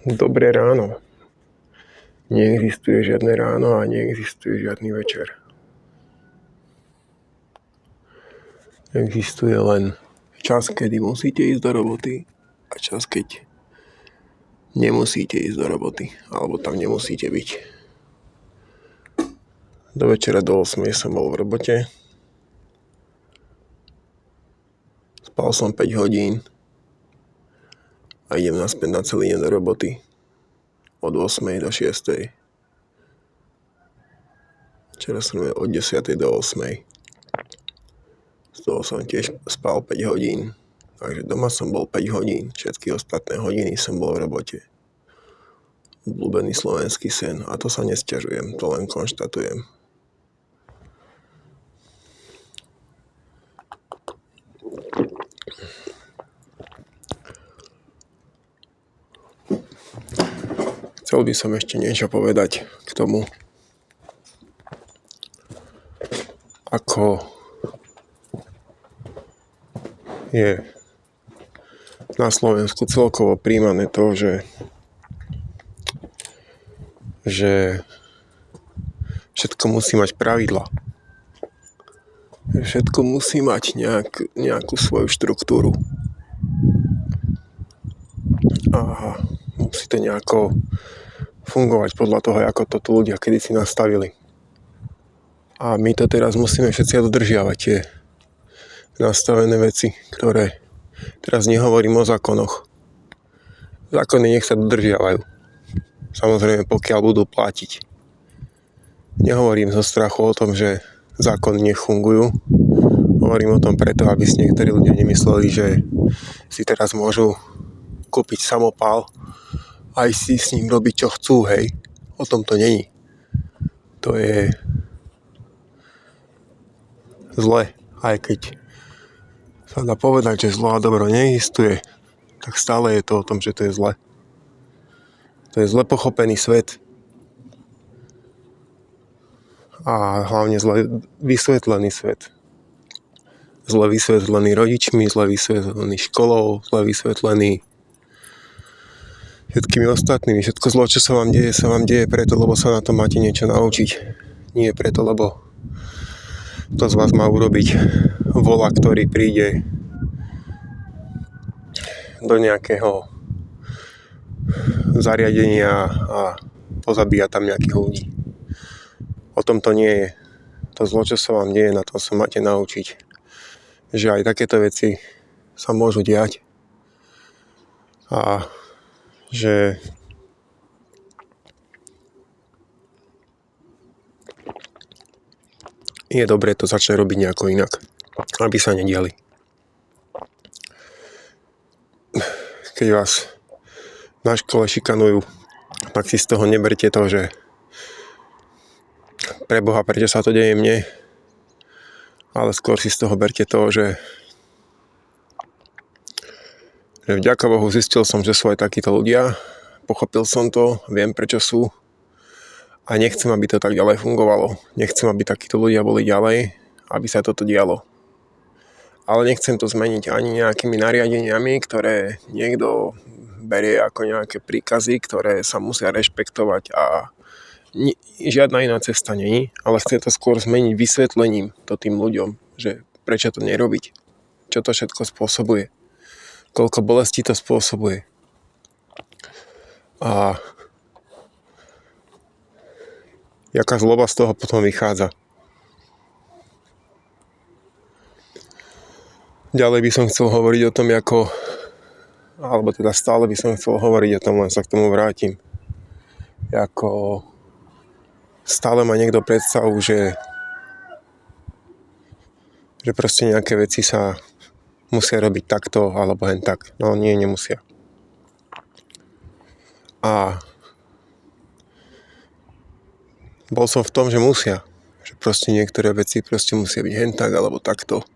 Dobré ráno. Neexistuje žiadne ráno a neexistuje žiadny večer. Existuje len čas, kedy musíte ísť do roboty a čas, keď nemusíte ísť do roboty alebo tam nemusíte byť. Do večera do 8 som bol v robote. Spal som 5 hodín a idem naspäť na celý deň do roboty. Od 8 do 6. Včera som od 10 do 8. Z toho som tiež spal 5 hodín. Takže doma som bol 5 hodín. Všetky ostatné hodiny som bol v robote. Obľúbený slovenský sen. A to sa nesťažujem, to len konštatujem. Chcel by som ešte niečo povedať k tomu, ako je na Slovensku celkovo príjmané to, že všetko musí mať pravidla. Všetko musí mať nejakú svoju štruktúru. A musí to nejako fungovať podľa toho, ako to tu ľudia kedysi nastavili. A my to teraz musíme všetci dodržiavať, tie nastavené veci, ktoré teraz nehovorím o zákonoch. Zákony nech sa dodržiavajú. Samozrejme, pokiaľ budú platiť. Nehovorím zo strachu o tom, že zákony nefungujú. Hovorím o tom preto, aby si niektorí ľudia nemysleli, že si teraz môžu kúpiť samopál a aj si s ním robiť, čo chcú, hej. O tom to není. To je zle. Aj keď sa dá povedať, že zlo a dobro neexistuje, tak stále je to o tom, že to je zle. To je zle pochopený svet. A hlavne zle vysvetlený svet. Zle vysvetlený rodičmi, zle vysvetlený školou, zle vysvetlený všetkými ostatnými. Všetko zlo, čo sa vám deje preto, lebo sa na to máte niečo naučiť. Nie preto, lebo to z vás má urobiť vola, ktorý príde do nejakého zariadenia a pozabíja tam nejakých ľudí. O tom to nie je. To zlo, čo sa vám deje, na to sa máte naučiť. Že aj takéto veci sa môžu diať. A že je dobré to začať robiť nejako inak, aby sa nediali. Keď vás na škole šikanujú, tak si z toho neberte to, že preboha, prečo sa to deje mne, ale skôr si z toho berte to, že vďaka Bohu zistil som, že sú aj takíto ľudia, pochopil som to, viem prečo sú a nechcem, aby to tak ďalej fungovalo. Nechcem, aby takíto ľudia boli ďalej, aby sa toto dialo. Ale nechcem to zmeniť ani nejakými nariadeniami, ktoré niekto berie ako nejaké príkazy, ktoré sa musia rešpektovať a žiadna iná cesta není, ale chcem to skôr zmeniť vysvetlením to tým ľuďom, že prečo to nerobiť, čo to všetko spôsobuje. Koľko bolestí to spôsobuje. A jaká zloba z toho potom vychádza. Ďalej by som chcel hovoriť o tom, alebo teda stále by som chcel hovoriť o tom, len sa k tomu vrátim. Ako stále má niekto predstavu, že proste nejaké veci sa musia robiť takto, alebo hen tak. No nie, nemusia. A bol som v tom, že musia. Že proste niektoré veci proste musia byť hen tak, alebo takto.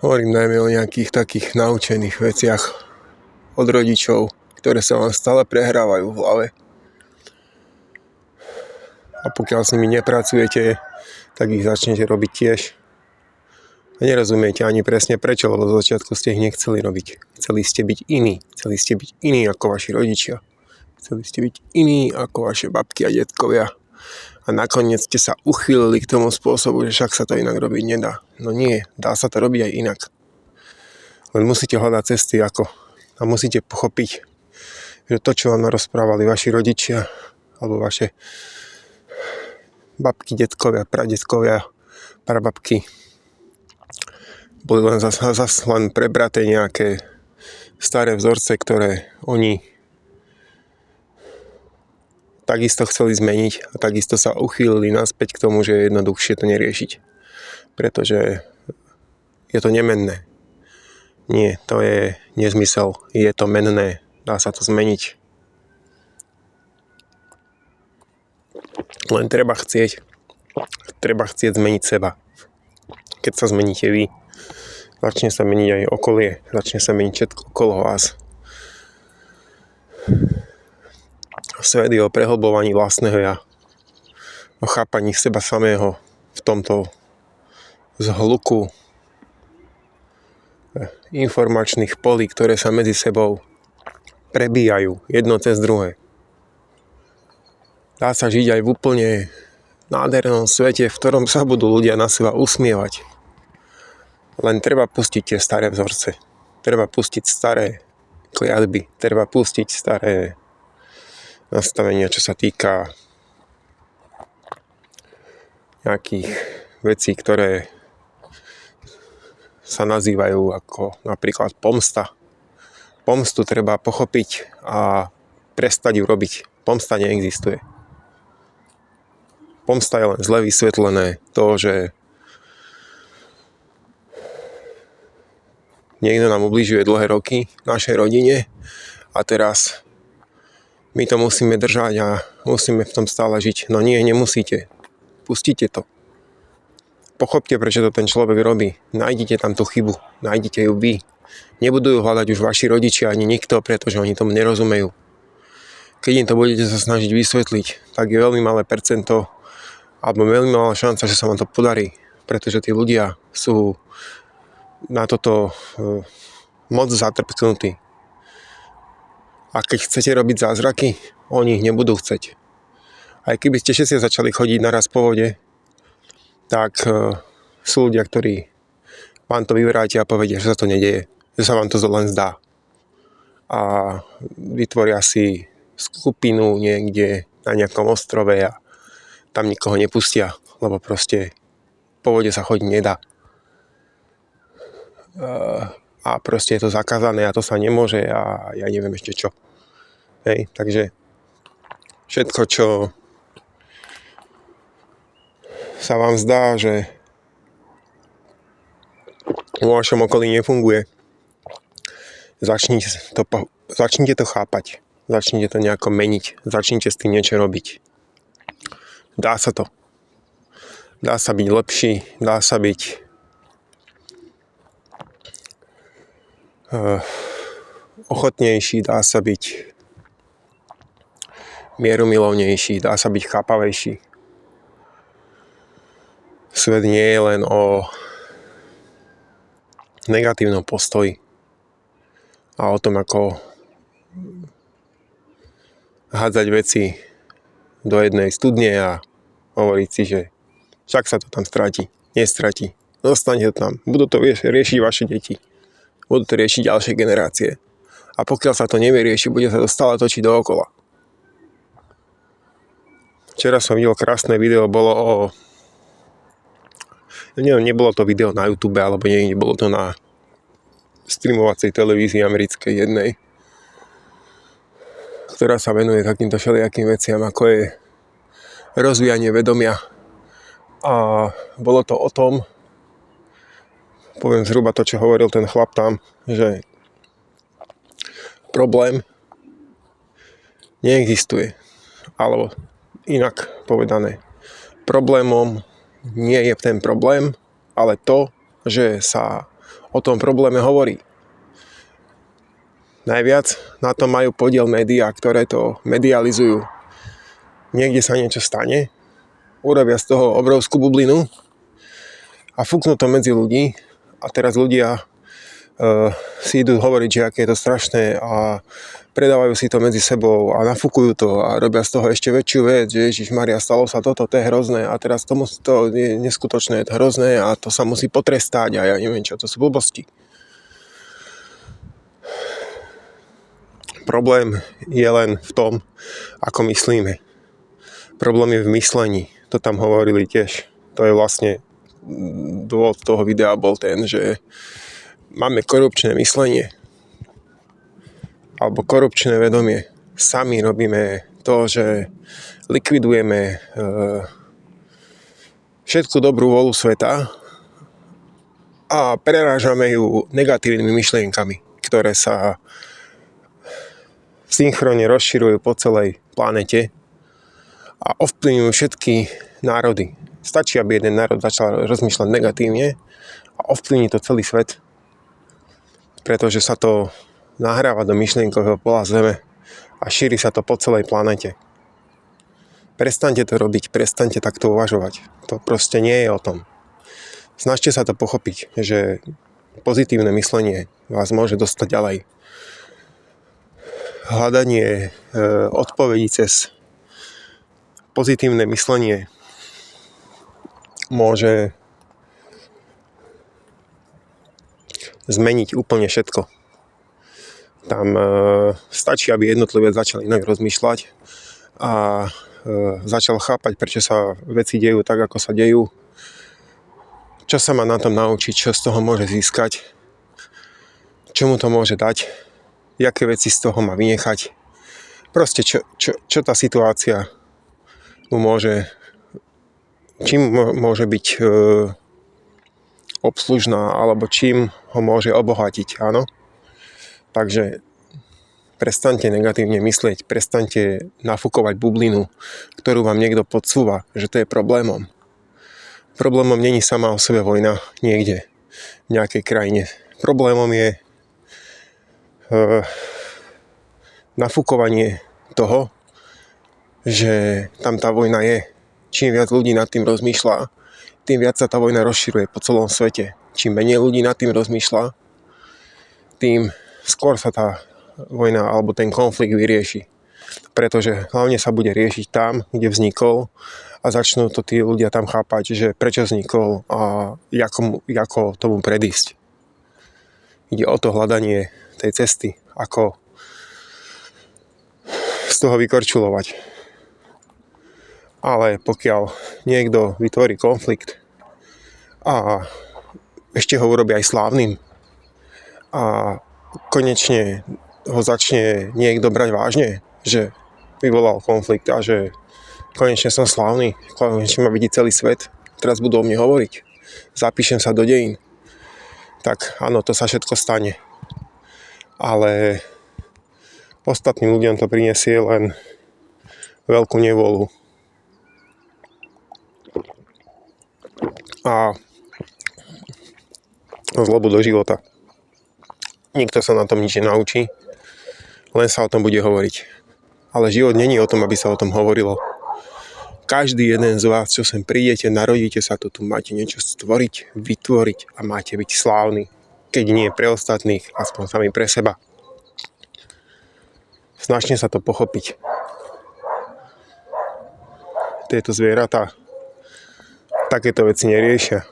Hovorím najmä o nejakých takých naučených veciach od rodičov, ktoré sa vám stále prehrávajú v hlave. A pokiaľ s nimi nepracujete, tak ich začnete robiť tiež. A nerozumiete ani presne prečo, lebo zo začiatku ste ich nechceli robiť. Chceli ste byť iní. Chceli ste byť iní ako vaši rodičia. Chceli ste byť iní ako vaše babky a detkovia. A nakoniec ste sa uchýlili k tomu spôsobu, že však sa to inak robiť nedá. No nie, dá sa to robiť aj inak. Len musíte hľadať cesty ako. A musíte pochopiť, že to, čo vám rozprávali vaši rodičia, alebo vaše babky, detkovia, pradetkovia, prababky, boli len len prebraté nejaké staré vzorce, ktoré oni takisto chceli zmeniť a takisto sa uchýlili naspäť k tomu, že je jednoduchšie to neriešiť. Pretože je to nemenné. Nie, to je nezmysel. Je to menné. Dá sa to zmeniť. Len treba chcieť. Treba chcieť zmeniť seba. Keď sa zmeníte vy, začne sa meniť aj okolie. Začne sa meniť všetko okolo vás. Svet je o prehlbovaní vlastného ja. O chápaní seba samého v tomto zhluku informačných polí, ktoré sa medzi sebou prebíjajú jedno cez druhé. Dá sa žiť aj v úplne nádhernom svete, v ktorom sa budú ľudia na seba usmievať. Len treba pustiť tie staré vzorce. Treba pustiť staré kliatby. Treba pustiť staré nastavenia, čo sa týka nejakých vecí, ktoré sa nazývajú ako napríklad pomsta. Pomstu treba pochopiť a prestať ju robiť. Pomsta neexistuje. Pomsta je len zle vysvetlené to, že niekto nám ubližuje dlhé roky našej rodine a teraz my to musíme držať a musíme v tom stále žiť. No nie, nemusíte. Pustite to. Pochopte, prečo to ten človek robí. Nájdite tam tú chybu. Nájdite ju vy. Nebudú ju hľadať už vaši rodičia ani nikto, pretože oni tomu nerozumejú. Keď im to budete sa snažiť vysvetliť, tak je veľmi malé percento alebo veľmi malá šanca, že sa vám to podarí. Pretože tí ľudia sú na toto moc zatrpknutí. A keď chcete robiť zázraky, oni ich nebudú chceť. Aj keby ste všetci začali chodiť naraz po vode, tak sú ľudia, ktorí vám to vyvrátia a povedia, že sa to nedeje, že sa vám to len zdá. A vytvoria si skupinu niekde na nejakom ostrove a tam nikoho nepustia, lebo proste po vode sa chodiť nedá. A proste je to zakázané a to sa nemôže a ja neviem ešte čo. Hej, takže všetko, čo sa vám zdá, že vo vašom okolí nefunguje, začnite to chápať, začnite to nejako meniť, začnite s tým niečo robiť. Dá sa to. Dá sa byť lepší, dá sa byť ochotnejší, dá sa byť mierumilovnejší, dá sa byť chápavejší. Svet nie je len o negatívnom postoji a o tom, ako hádzať veci do jednej studne a hovoriť si, že však sa to tam stratí, nestratí, zostane to tam, budú to riešiť vaše deti, budú to riešiť ďalšie generácie a pokiaľ sa to nevyrieši, bude sa to stále točiť dookola. Včera som videl krásne video, nebolo to video na YouTube alebo niekde, bolo to na streamovacej televízii americkej jednej, ktorá sa venuje takýmto všelijakým veciam, ako je rozvíjanie vedomia. A bolo to o tom, poviem zhruba to, čo hovoril ten chlap tam, že problém neexistuje. Alebo inak povedané, problémom nie je ten problém, ale to, že sa o tom probléme hovorí. Najviac na to majú podiel médiá, ktoré to medializujú. Niekde sa niečo stane, urobia z toho obrovskú bublinu a fúknú to medzi ľudí A teraz ľudia si idú hovoriť, že aké je to strašné a predávajú si to medzi sebou a nafúkujú to a robia z toho ešte väčšiu vec, že Ježišmaria, stalo sa toto, to je hrozné a teraz to je neskutočné, je to hrozné a to sa musí potrestať a ja neviem čo, to sú blbosti. Problém je len v tom, ako myslíme. Problém je v myslení. To tam hovorili tiež. To je vlastne dôvod toho videa bol ten, že máme korupčné myslenie alebo korupčné vedomie. Sami robíme to, že likvidujeme všetku dobrú vôľu sveta a prerážame ju negatívnymi myšlienkami, ktoré sa synchrone rozširujú po celej planete a ovplyvňujú všetky národy. Stačí, aby jeden národ začal rozmýšľať negatívne a ovplyvní to celý svet, pretože sa to nahráva do myšlienkového pola Zeme a šíri sa to po celej planete. Prestaňte to robiť, prestaňte takto uvažovať. To proste nie je o tom. Snažte sa to pochopiť, že pozitívne myslenie vás môže dostať ďalej. Hľadanie odpovedí cez pozitívne myslenie môže zmeniť úplne všetko. Tam stačí, aby jednotlivec začal inak rozmýšľať a začal chápať, prečo sa veci dejú tak, ako sa dejú, čo sa má na tom naučiť, čo z toho môže získať, čo mu to môže dať, aké veci z toho má vynechať. Proste, čo tá situácia mu môže, čím môže byť obslužná, alebo čím ho môže obohatiť, áno? Takže prestaňte negatívne myslieť, prestaňte nafúkovať bublinu, ktorú vám niekto podsúva, že to je problémom. Problémom není sama o sebe vojna niekde, v nejakej krajine. Problémom je nafúkovanie toho, že tam tá vojna je. Čím viac ľudí nad tým rozmýšľa, tým viac sa tá vojna rozširuje po celom svete. Čím menej ľudí nad tým rozmýšľa, tým skôr sa tá vojna alebo ten konflikt vyrieši. Pretože hlavne sa bude riešiť tam, kde vznikol a začnú to tí ľudia tam chápať, že prečo vznikol a ako tomu predísť. Ide o to hľadanie tej cesty, ako z toho vykorčulovať. Ale pokiaľ niekto vytvorí konflikt a ešte ho urobí aj slávnym a konečne ho začne niekto brať vážne, že vyvolal konflikt a že konečne som slávny, konečne ma vidí celý svet, teraz budú o mne hovoriť, zapíšem sa do dejín, tak áno, to sa všetko stane. Ale ostatným ľuďom to prinesie len veľkú nevôľu. A zlobu do života. Nikto sa na tom nič nenaučí, len sa o tom bude hovoriť. Ale život není o tom, aby sa o tom hovorilo. Každý jeden z vás, čo sem prídete, narodíte sa tu máte niečo stvoriť, vytvoriť a máte byť slávny. Keď nie pre ostatných, aspoň sami pre seba. Snažte sa to pochopiť. Tieto zvieratá takéto veci neriešia.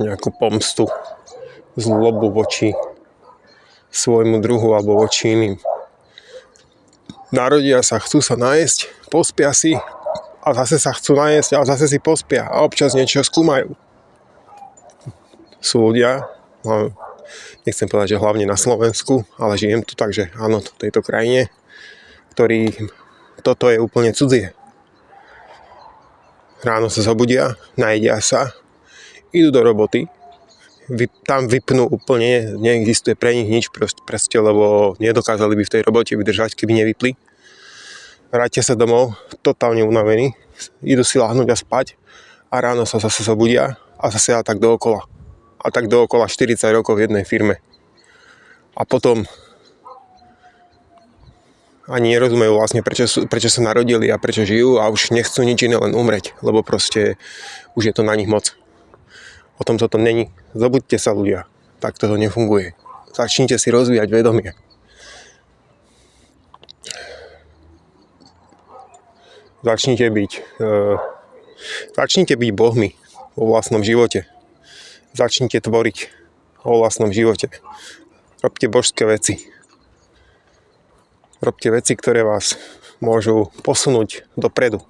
Nejakú pomstu, zlobu voči svojmu druhu alebo voči iným. Narodia sa, chcú sa najesť, pospia si a zase sa chcú najesť a zase si pospia a občas niečo skúmajú. Sú ľudia, nechcem povedať, že hlavne na Slovensku, ale žijem tu, takže áno, v tejto krajine, ktorí toto je úplne cudzie. Ráno sa zobudia, najedia sa, idú do roboty, tam vypnú úplne, neexistuje pre nich nič proste, lebo nedokázali by v tej robote vydržať, keby nevypli. Vrátia sa domov, totálne unavení, idú si láhnuť a spať a ráno sa zase zobudia a zase a tak dookola. A tak dookola 40 rokov v jednej firme. A potom ani nerozumejú vlastne, prečo sa narodili a prečo žijú a už nechcú nič iné, len umrieť, lebo proste už je to na nich moc. O tom toto není. Zobuďte sa, ľudia. Takto to nefunguje. Začnite si rozvíjať vedomie. Začnite byť bohmi vo vlastnom živote. Začnite tvoriť vo vlastnom živote. Robte božské veci. Robte veci, ktoré vás môžu posunúť dopredu.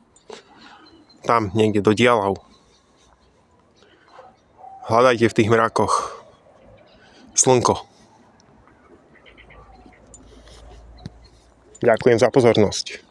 Tam, niekde do diaľav. Hľadajte v tých mrakoch slnko. Ďakujem za pozornosť.